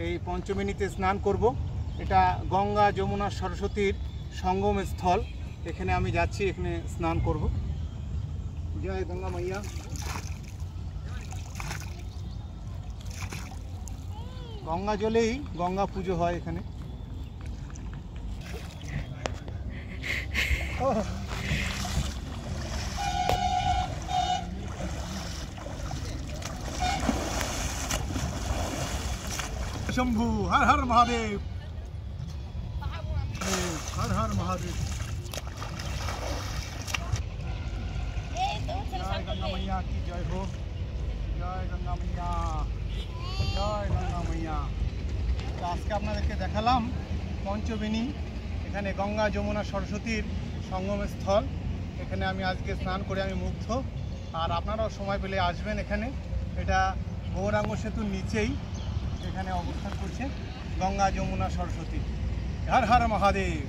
এই পঞ্চবেণীতে স্নান করব। এটা গঙ্গা যমুনা সরস্বতীর সঙ্গম স্থল। এখানে আমি যাচ্ছি, এখানে স্নান করব। জয় গঙ্গা মাইয়া। গঙ্গা জলেই গঙ্গা পুজো হয় এখানে। शंभू हर हर महादेव, हर हर महादेव। जय गंगा मैया की जय हो। जय गंगा मैया, जय गंगा मैया। तो आज के আপনাদেরকে দেখালাম পঞ্চবেণী। এখানে গঙ্গা যমুনা সরস্বতীর সঙ্গম স্থল। এখানে আমি আজকে স্নান করে আমি মুগ্ধ। আর আপনারাও সময় পেলে আসবেন এখানে। এটা গৌরাঙ্গ সেতুর নিচেই এখানে অবস্থান করছে গঙ্গা যমুনা সরস্বতী। হর হর মহাদেব।